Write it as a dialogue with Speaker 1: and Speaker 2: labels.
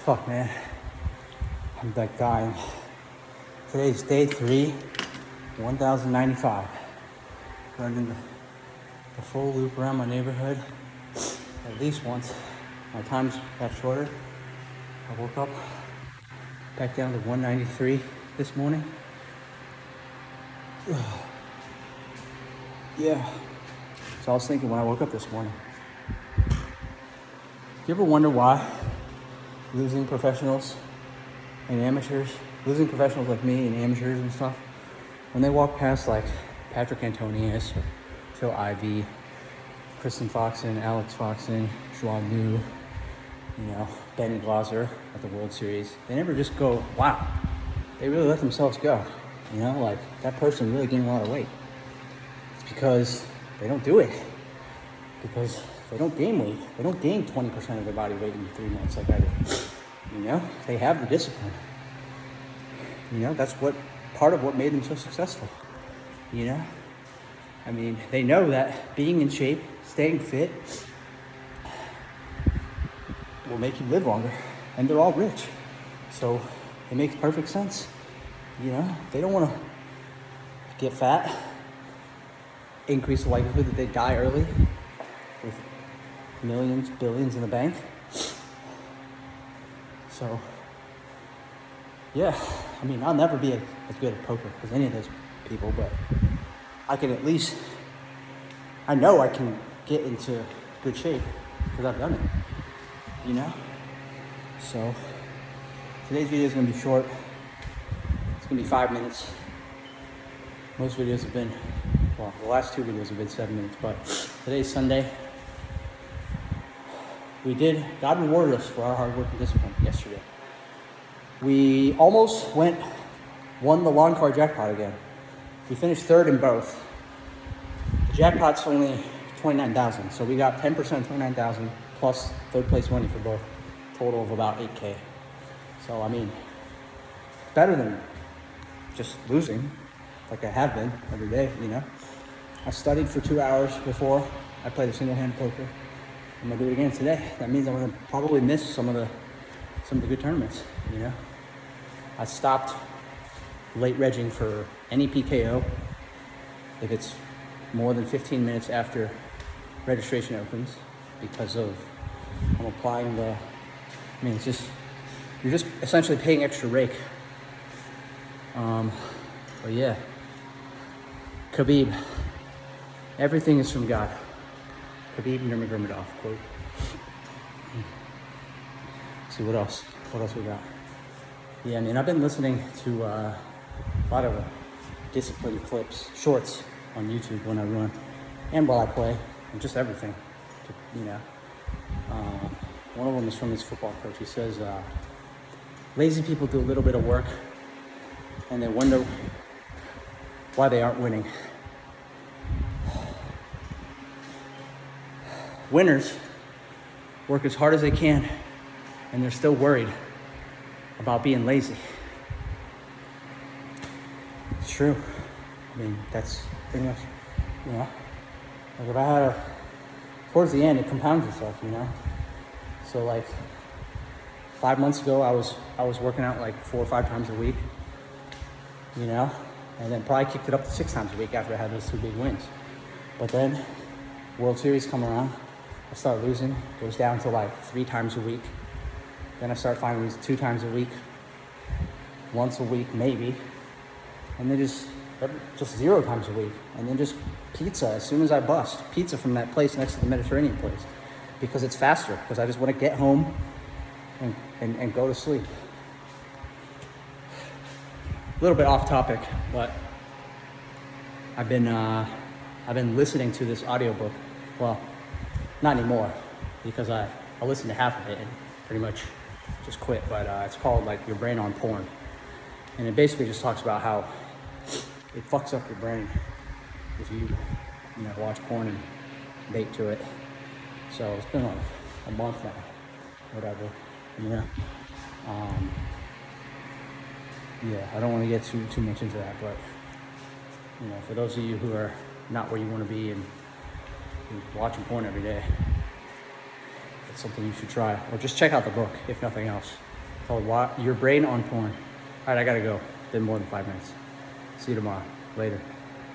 Speaker 1: Fuck, man. I'm like dying. Today's day 3, 1,095. Running the full loop around my neighborhood at least once. My times got shorter. I woke up back down to 193 this morning. Yeah. So I was thinking when I woke up this morning. You ever wonder why losing professionals and amateurs, losing professionals like me and amateurs and stuff, when they walk past like Patrick Antonius or Phil Ivey, Kristen Foxen, Alex Foxen, Joao Liu, Ben Glauser at the World Series, they never just go, wow, they really let themselves go. Like that person really gained a lot of weight. It's because they don't do it. Because they don't gain weight. They don't gain 20% of their body weight in 3 months like I do. They have the discipline. That's what part of what made them so successful. I mean, they know that being in shape, staying fit, will make you live longer. And they're all rich. So it makes perfect sense. They don't want to get fat, increase the likelihood that they die early with millions, billions in the bank. So, yeah, I mean, I'll never be as good at poker as any of those people, but I can at least, I know I can get into good shape because I've done it, So, today's video is going to be short. It's going to be 5 minutes. Most videos have been, the last 2 videos have been 7 minutes, but today's Sunday. God rewarded us for our hard work and discipline yesterday. We almost won the lawn car jackpot again. We finished third in both. The jackpot's only $29,000, so we got 10% of $29,000 plus third place money for both, total of about $8K. So, I mean, better than just losing, like I have been every day, I studied for 2 hours before I played a single-hand poker. I'm gonna do it again today. That means I'm gonna probably miss some of the good tournaments, I stopped late regging for any PKO if it's more than 15 minutes after registration opens because I'm applying you're just essentially paying extra rake. But yeah, Khabib, everything is from God. Khabib Nurmagomedov quote. See what else? What else we got? Yeah, I mean, I've been listening to a lot of discipline clips, shorts on YouTube when I run, and while I play, and just everything. One of them is from his football coach. He says, "Lazy people do a little bit of work, and they wonder why they aren't winning." Winners work as hard as they can, and they're still worried about being lazy. It's true. I mean, that's pretty much, like if I had towards the end, it compounds itself, So like 5 months ago, I was working out like 4 or 5 times a week, and then probably kicked it up to 6 times a week after I had those 2 big wins. But then World Series come around, I start losing, goes down to like 3 times a week. Then I start finding these 2 times a week, once a week maybe, and then just 0 times a week, and then just pizza as soon as I bust. Pizza from that place next to the Mediterranean place, because it's faster, because I just want to get home and go to sleep. A little bit off topic, but I've been listening to this audiobook. Well, not anymore, because I listened to half of it and pretty much just quit, but it's called like Your Brain on Porn, and it basically just talks about how it fucks up your brain if you watch porn and bait to it. So it's been like a month now, whatever. Yeah, I don't want to get too much into that, but for those of you who are not where you want to be and watching porn every day, it's something you should try, or just check out the book if nothing else. called Your Brain on Porn. All right, I gotta go. It's been more than 5 minutes. See you tomorrow. Later.